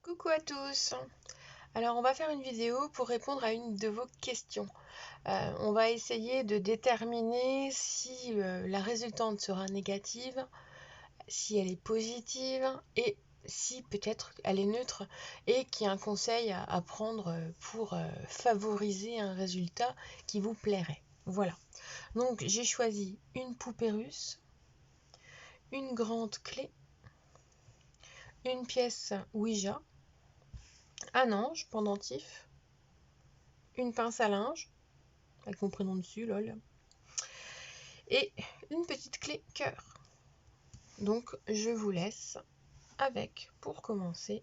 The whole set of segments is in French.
Coucou à tous! Alors on va faire une vidéo pour répondre à une de vos questions. On va essayer de déterminer si la résultante sera négative, si elle est positive et si peut-être elle est neutre et qu'il y a un conseil à prendre pour favoriser un résultat qui vous plairait. Voilà. Donc j'ai choisi une poupée russe, une grande clé, une pièce Ouija, un ange pendentif, une pince à linge, avec mon prénom dessus, lol, et une petite clé cœur. Donc je vous laisse avec, pour commencer,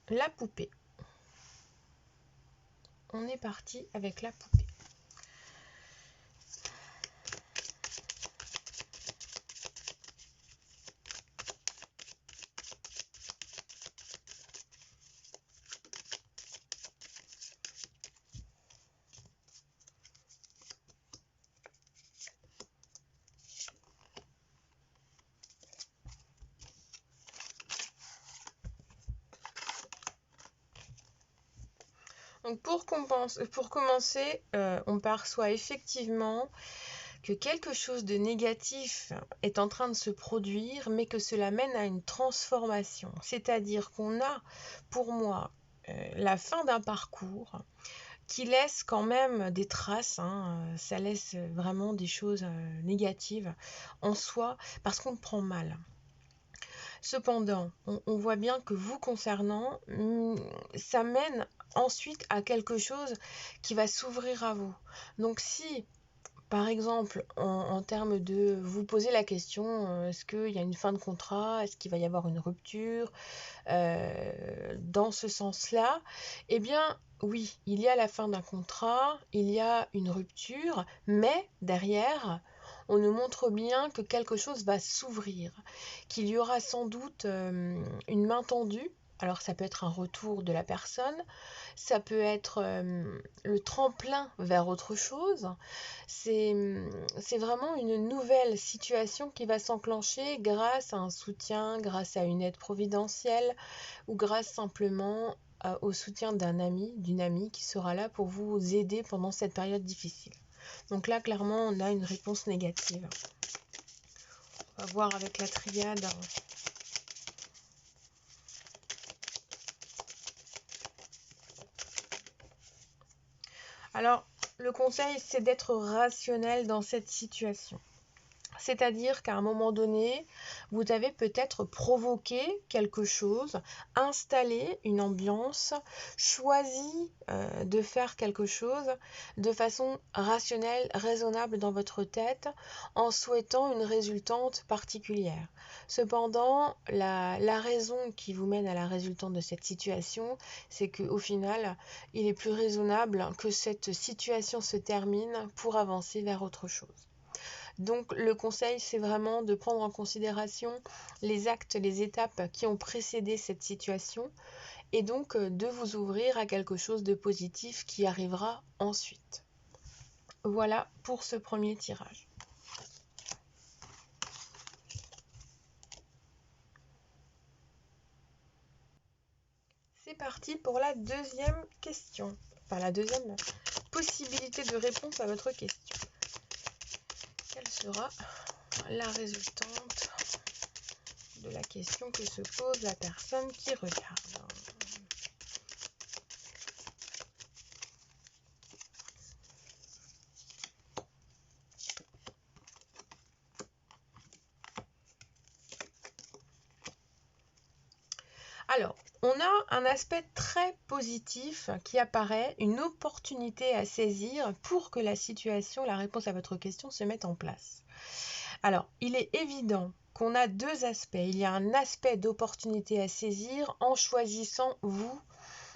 la poupée. On est parti avec la poupée. Donc pour commencer, on perçoit effectivement que quelque chose de négatif est en train de se produire, mais que cela mène à une transformation. C'est-à-dire qu'on a, pour moi, la fin d'un parcours qui laisse quand même des traces, ça laisse vraiment des choses négatives en soi, parce qu'on le prend mal. Cependant, on voit bien que vous concernant, ça mène ensuite à quelque chose qui va s'ouvrir à vous. Donc si, par exemple, en termes de vous poser la question, est-ce qu'il y a une fin de contrat, est-ce qu'il va y avoir une rupture, dans ce sens-là, eh bien oui, il y a la fin d'un contrat, il y a une rupture, mais derrière, on nous montre bien que quelque chose va s'ouvrir, qu'il y aura sans doute une main tendue. Alors ça peut être un retour de la personne, ça peut être le tremplin vers autre chose. C'est vraiment une nouvelle situation qui va s'enclencher grâce à un soutien, grâce à une aide providentielle ou grâce simplement au soutien d'un ami, d'une amie qui sera là pour vous aider pendant cette période difficile. Donc là, clairement, on a une réponse négative. On va voir avec la triade. Alors, le conseil, c'est d'être rationnel dans cette situation. C'est-à-dire qu'à un moment donné, vous avez peut-être provoqué quelque chose, installé une ambiance, choisi de faire quelque chose de façon rationnelle, raisonnable dans votre tête, en souhaitant une résultante particulière. Cependant, la raison qui vous mène à la résultante de cette situation, c'est qu'au final, il est plus raisonnable que cette situation se termine pour avancer vers autre chose. Donc le conseil, c'est vraiment de prendre en considération les actes, les étapes qui ont précédé cette situation et donc de vous ouvrir à quelque chose de positif qui arrivera ensuite. Voilà pour ce premier tirage. C'est parti pour la deuxième question, enfin la deuxième possibilité de réponse à votre question. Quelle sera la résultante de la question que se pose la personne qui regarde? Alors, on a un aspect très positif qui apparaît, une opportunité à saisir pour que la situation, la réponse à votre question se mette en place. Alors, il est évident qu'on a deux aspects. Il y a un aspect d'opportunité à saisir en choisissant, vous,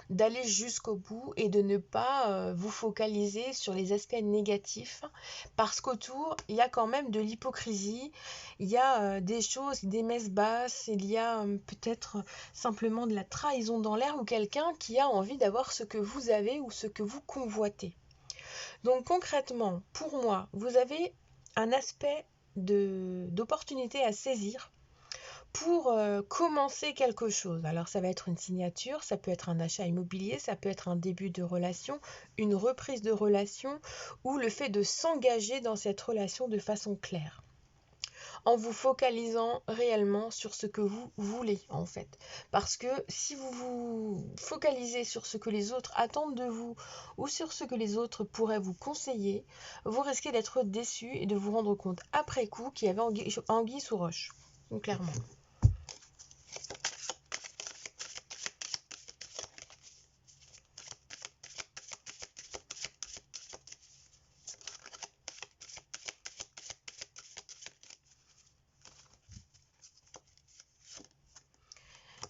d'aller jusqu'au bout et de ne pas vous focaliser sur les aspects négatifs parce qu'autour, il y a quand même de l'hypocrisie, il y a des choses, des messes basses, il y a peut-être simplement de la trahison dans l'air ou quelqu'un qui a envie d'avoir ce que vous avez ou ce que vous convoitez. Donc concrètement, pour moi, vous avez un aspect d'opportunité à saisir pour commencer quelque chose. Alors ça va être une signature, ça peut être un achat immobilier, ça peut être un début de relation, une reprise de relation ou le fait de s'engager dans cette relation de façon claire, en vous focalisant réellement sur ce que vous voulez en fait. Parce que si vous vous focalisez sur ce que les autres attendent de vous ou sur ce que les autres pourraient vous conseiller, vous risquez d'être déçu et de vous rendre compte après coup qu'il y avait anguille sous roche. Donc clairement.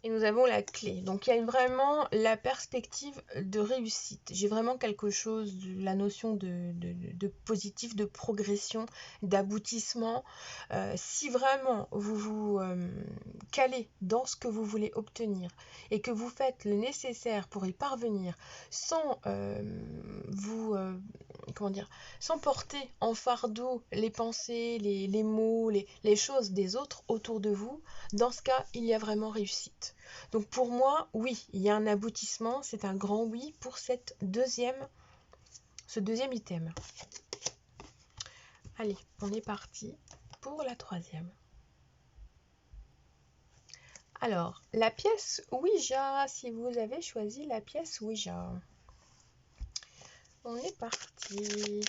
Et nous avons la clé. Donc il y a vraiment la perspective de réussite. J'ai vraiment quelque chose, la notion de positif, de progression, d'aboutissement. Si vraiment vous vous calez dans ce que vous voulez obtenir et que vous faites le nécessaire pour y parvenir sans vous... comment dire, sans porter en fardeau les pensées, les mots, les choses des autres autour de vous, dans ce cas, il y a vraiment réussite. Donc pour moi, oui, il y a un aboutissement, c'est un grand oui pour ce deuxième item. Allez, on est parti pour la troisième. Alors, la pièce Ouija, si vous avez choisi la pièce Ouija. On est parti.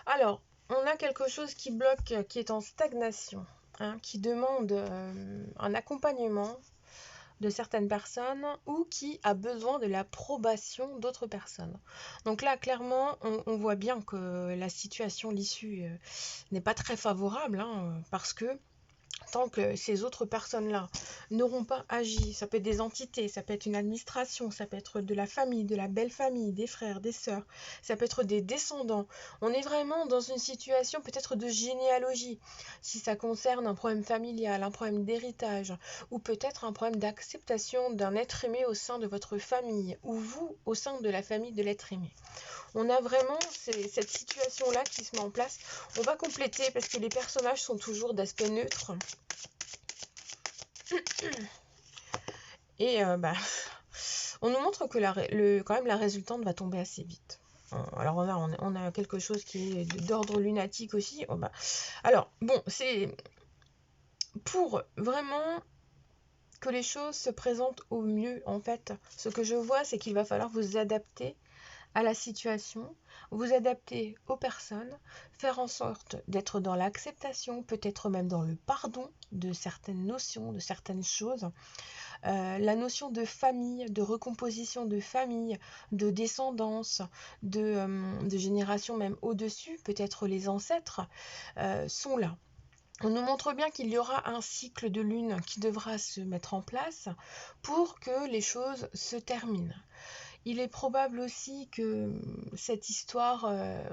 Alors, on a quelque chose qui bloque, qui est en stagnation, hein, qui demande un accompagnement de certaines personnes ou qui a besoin de l'approbation d'autres personnes. Donc là, clairement, on voit bien que la situation, l'issue n'est pas très favorable, hein, parce que tant que ces autres personnes-là n'auront pas agi, ça peut être des entités, ça peut être une administration, ça peut être de la famille, de la belle famille, des frères, des sœurs, ça peut être des descendants. On est vraiment dans une situation peut-être de généalogie, si ça concerne un problème familial, un problème d'héritage, ou peut-être un problème d'acceptation d'un être aimé au sein de votre famille, ou vous au sein de la famille de l'être aimé. On a vraiment cette situation-là qui se met en place. On va compléter parce que les personnages sont toujours d'aspect neutre. Et on nous montre que quand même la résultante va tomber assez vite. Alors on a quelque chose qui est d'ordre lunatique aussi. Alors bon, c'est pour vraiment que les choses se présentent au mieux en fait. Ce que je vois, c'est qu'il va falloir vous adapter à la situation, vous adapter aux personnes, faire en sorte d'être dans l'acceptation, peut-être même dans le pardon de certaines notions, de certaines choses. La notion de famille, de recomposition de famille, de descendance, de génération même au-dessus, peut-être les ancêtres, sont là. On nous montre bien qu'il y aura un cycle de lune qui devra se mettre en place pour que les choses se terminent. Il est probable aussi que cette histoire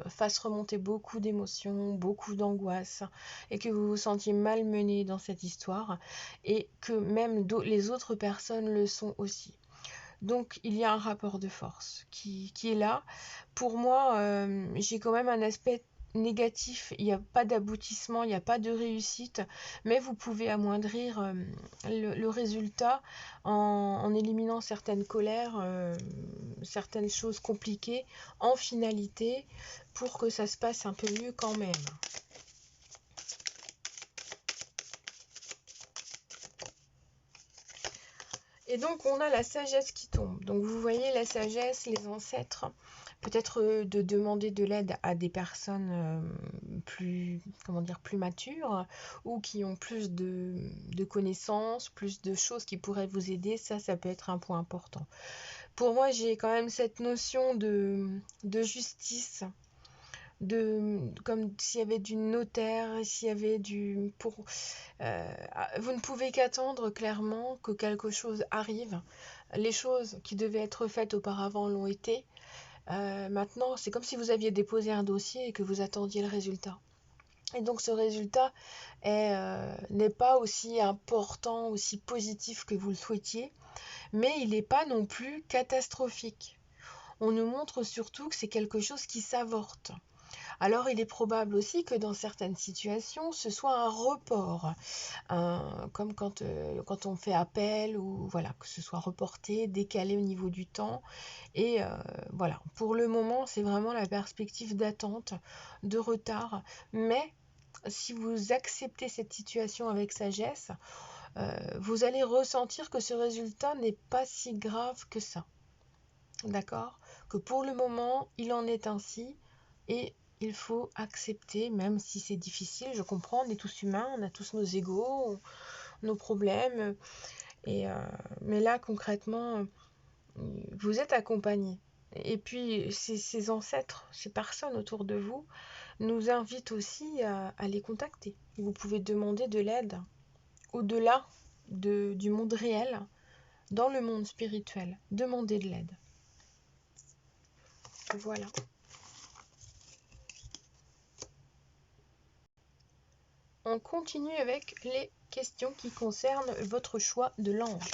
fasse remonter beaucoup d'émotions, beaucoup d'angoisse, et que vous vous sentiez malmené dans cette histoire, et que même les autres personnes le sont aussi. Donc il y a un rapport de force qui est là. Pour moi, j'ai quand même un aspect négatif, il n'y a pas d'aboutissement, il n'y a pas de réussite, mais vous pouvez amoindrir le résultat en éliminant certaines colères, certaines choses compliquées en finalité pour que ça se passe un peu mieux quand même. Et donc on a la sagesse qui tombe. Donc vous voyez la sagesse, les ancêtres, peut-être de demander de l'aide à des personnes plus matures ou qui ont plus de connaissances, plus de choses qui pourraient vous aider. Ça peut être un point important. Pour moi, j'ai quand même cette notion de justice, comme s'il y avait du notaire, s'il y avait vous ne pouvez qu'attendre clairement que quelque chose arrive. Les choses qui devaient être faites auparavant l'ont été. Maintenant, c'est comme si vous aviez déposé un dossier et que vous attendiez le résultat. Et donc ce résultat n'est pas aussi important, aussi positif que vous le souhaitiez. mais il n'est pas non plus catastrophique. On nous montre surtout que c'est quelque chose qui s'avorte. Alors il est probable aussi que dans certaines situations, ce soit un report, comme quand on fait appel, ou voilà, que ce soit reporté, décalé au niveau du temps. Et voilà, pour le moment, c'est vraiment la perspective d'attente, de retard. Mais si vous acceptez cette situation avec sagesse, vous allez ressentir que ce résultat n'est pas si grave que ça. D'accord? Que pour le moment, il en est ainsi et il faut accepter, même si c'est difficile, je comprends, on est tous humains, on a tous nos égos, nos problèmes. Mais là, concrètement, vous êtes accompagné. Et puis, ces ancêtres, ces personnes autour de vous, nous invitent aussi à les contacter. Vous pouvez demander de l'aide au-delà du monde réel, dans le monde spirituel. Demandez de l'aide. Voilà. On continue avec les questions qui concernent votre choix de l'ange.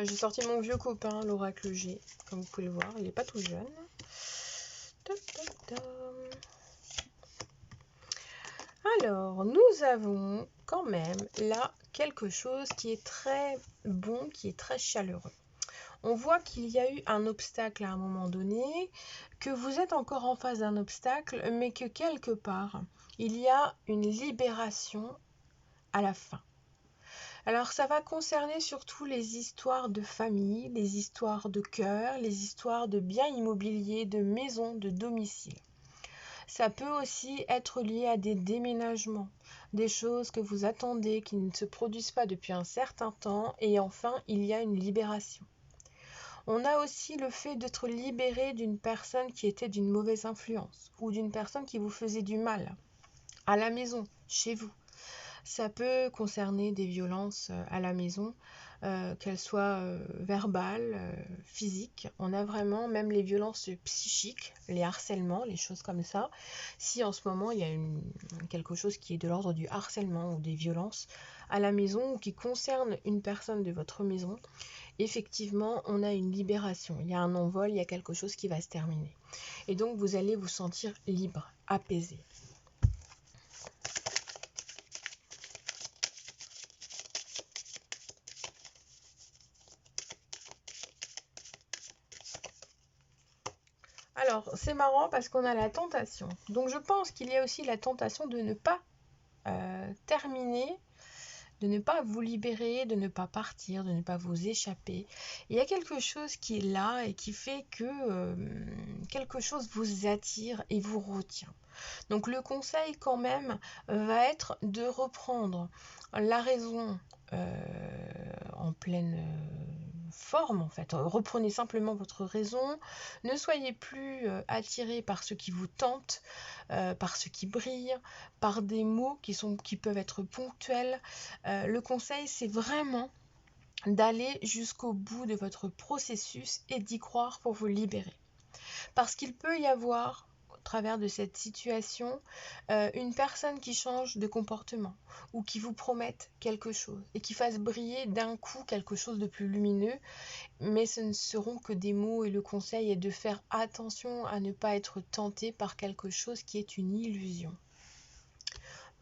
J'ai sorti mon vieux copain, l'oracle G, comme vous pouvez le voir, il n'est pas tout jeune. Alors, nous avons quand même là quelque chose qui est très bon, qui est très chaleureux. On voit qu'il y a eu un obstacle à un moment donné, que vous êtes encore en face d'un obstacle, mais que quelque part, il y a une libération à la fin. Alors ça va concerner surtout les histoires de famille, les histoires de cœur, les histoires de biens immobiliers, de maisons, de domicile. Ça peut aussi être lié à des déménagements, des choses que vous attendez qui ne se produisent pas depuis un certain temps, et enfin il y a une libération. On a aussi le fait d'être libéré d'une personne qui était d'une mauvaise influence ou d'une personne qui vous faisait du mal à la maison, chez vous. Ça peut concerner des violences à la maison, qu'elles soient verbales, physiques. On a vraiment même les violences psychiques, les harcèlements, les choses comme ça. Si en ce moment il y a quelque chose qui est de l'ordre du harcèlement ou des violences à la maison ou qui concerne une personne de votre maison, effectivement on a une libération. Il y a un envol, il y a quelque chose qui va se terminer. Et donc vous allez vous sentir libre, apaisé. Alors, c'est marrant parce qu'on a la tentation. Donc, je pense qu'il y a aussi la tentation de ne pas terminer, de ne pas vous libérer, de ne pas partir, de ne pas vous échapper. Il y a quelque chose qui est là et qui fait que quelque chose vous attire et vous retient. Donc, le conseil quand même va être de reprendre la raison en pleine forme en fait. Reprenez simplement votre raison, ne soyez plus attiré par ce qui vous tente, par ce qui brille, par des mots qui peuvent être ponctuels. Le conseil, c'est vraiment d'aller jusqu'au bout de votre processus et d'y croire pour vous libérer. Parce qu'il peut y avoir, au travers de cette situation, une personne qui change de comportement ou qui vous promette quelque chose et qui fasse briller d'un coup quelque chose de plus lumineux, mais ce ne seront que des mots et le conseil est de faire attention à ne pas être tenté par quelque chose qui est une illusion.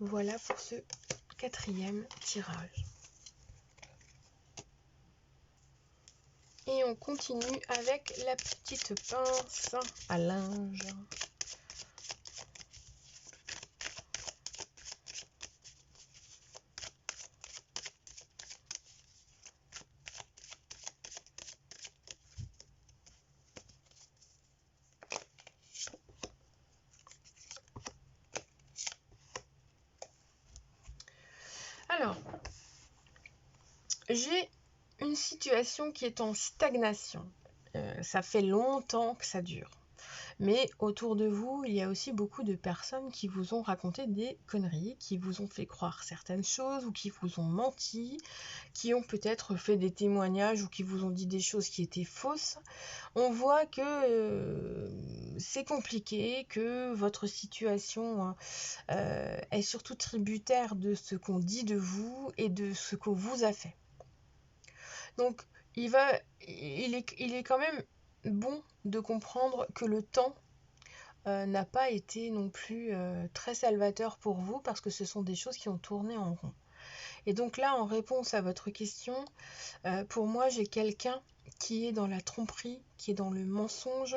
Voilà pour ce 4e tirage. Et on continue avec la petite pince à linge. Alors, j'ai une situation qui est en stagnation. Ça fait longtemps que ça dure. Mais autour de vous, il y a aussi beaucoup de personnes qui vous ont raconté des conneries, qui vous ont fait croire certaines choses ou qui vous ont menti, qui ont peut-être fait des témoignages ou qui vous ont dit des choses qui étaient fausses. On voit que c'est compliqué, que votre situation est surtout tributaire de ce qu'on dit de vous et de ce qu'on vous a fait. Donc, il est quand même bon de comprendre que le temps n'a pas été non plus très salvateur pour vous parce que ce sont des choses qui ont tourné en rond. Et donc là, en réponse à votre question, pour moi, j'ai quelqu'un qui est dans la tromperie, qui est dans le mensonge,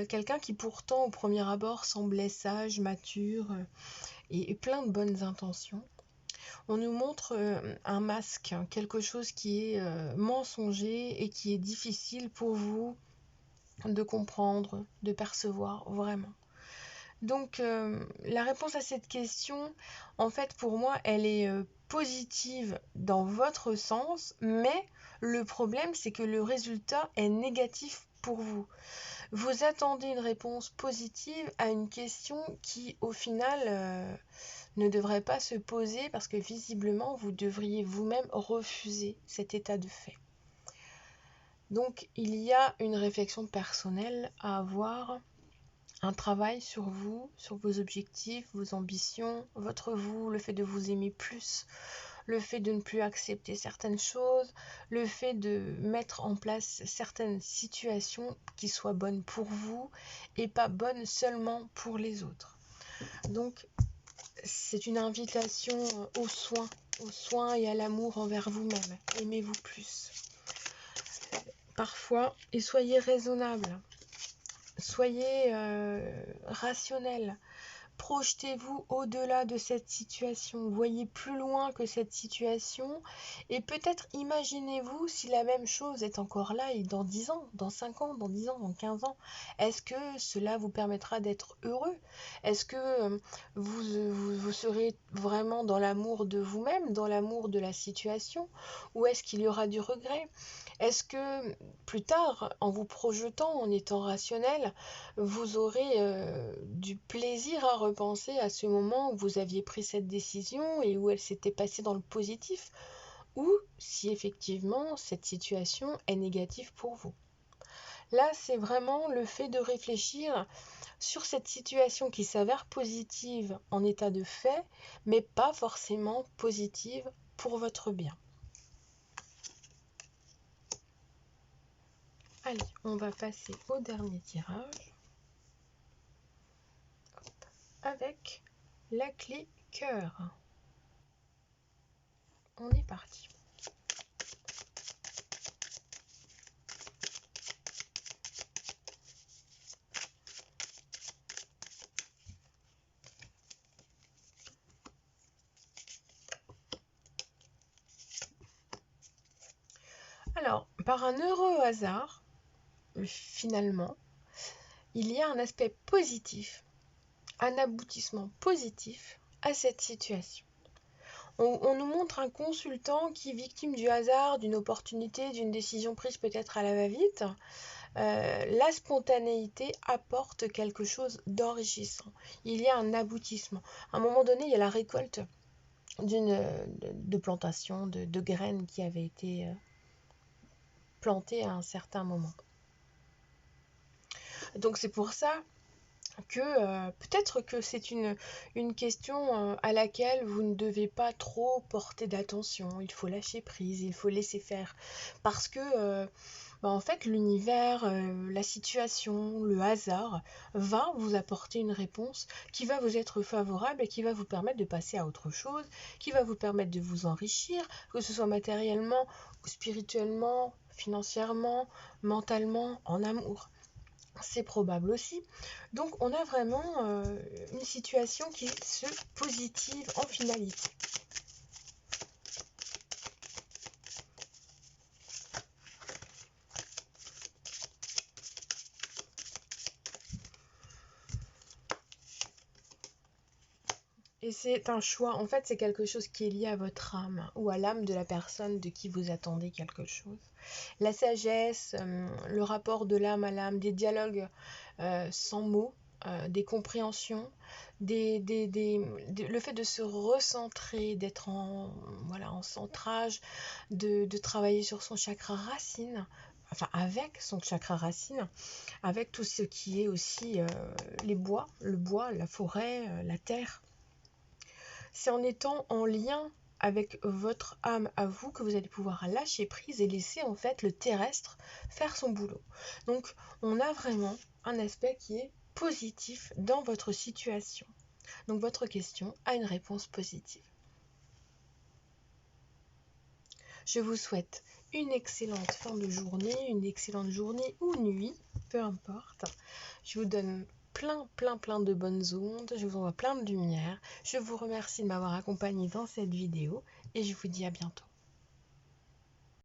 quelqu'un qui pourtant au premier abord semblait sage, mature et plein de bonnes intentions. On nous montre un masque, quelque chose qui est mensonger et qui est difficile pour vous de comprendre, de percevoir vraiment. Donc la réponse à cette question, en fait pour moi, elle est positive dans votre sens, mais le problème c'est que le résultat est négatif pour vous. Vous attendez une réponse positive à une question qui au final ne devrait pas se poser parce que visiblement vous devriez vous-même refuser cet état de fait. Donc il y a une réflexion personnelle à avoir, un travail sur vous, sur vos objectifs, vos ambitions, votre vous, le fait de vous aimer plus, le fait de ne plus accepter certaines choses, le fait de mettre en place certaines situations qui soient bonnes pour vous et pas bonnes seulement pour les autres. Donc c'est une invitation au soin et à l'amour envers vous-même. Aimez-vous plus. Parfois, et soyez raisonnable, soyez rationnel. Projetez-vous au-delà de cette situation, voyez plus loin que cette situation et peut-être imaginez-vous si la même chose est encore là et dans 10 ans, dans 5 ans, dans 10 ans, dans 15 ans. Est-ce que cela vous permettra d'être heureux? Est-ce que vous serez vraiment dans l'amour de vous-même, dans l'amour de la situation? Ou est-ce qu'il y aura du regret? Est-ce que plus tard, en vous projetant, en étant rationnel, vous aurez du plaisir à repenser à ce moment où vous aviez pris cette décision et où elle s'était passée dans le positif, ou si effectivement cette situation est négative pour vous. Là, c'est vraiment le fait de réfléchir sur cette situation qui s'avère positive en état de fait, mais pas forcément positive pour votre bien. Allez, on va passer au dernier tirage avec la clé cœur. On est parti. Alors, par un heureux hasard, finalement, il y a un aspect positif, un aboutissement positif à cette situation. On nous montre un consultant qui est victime du hasard, d'une opportunité, d'une décision prise peut-être à la va-vite. La spontanéité apporte quelque chose d'enrichissant. Il y a un aboutissement. À un moment donné, il y a la récolte de plantations, de graines qui avaient été plantées à un certain moment. Donc c'est pour ça que peut-être que c'est une question à laquelle vous ne devez pas trop porter d'attention. Il faut lâcher prise, il faut laisser faire. Parce que en fait, l'univers, la situation, le hasard va vous apporter une réponse qui va vous être favorable et qui va vous permettre de passer à autre chose, qui va vous permettre de vous enrichir, que ce soit matériellement, spirituellement, financièrement, mentalement, en amour. C'est probable aussi. Donc on a vraiment une situation qui se positive en finalité. Et c'est un choix, en fait c'est quelque chose qui est lié à votre âme ou à l'âme de la personne de qui vous attendez quelque chose. la sagesse, le rapport de l'âme à l'âme, des dialogues sans mots, des compréhensions, le fait de se recentrer, d'être en centrage, de travailler sur son chakra racine, enfin avec son chakra racine, avec tout ce qui est aussi le bois, la forêt, la terre. C'est en étant en lien avec votre âme à vous que vous allez pouvoir lâcher prise et laisser en fait le terrestre faire son boulot. Donc on a vraiment un aspect qui est positif dans votre situation. Donc votre question a une réponse positive. Je vous souhaite une excellente fin de journée, une excellente journée ou nuit, peu importe. Je vous donne plein de bonnes ondes, je vous envoie plein de lumière. Je vous remercie de m'avoir accompagné dans cette vidéo et je vous dis à bientôt.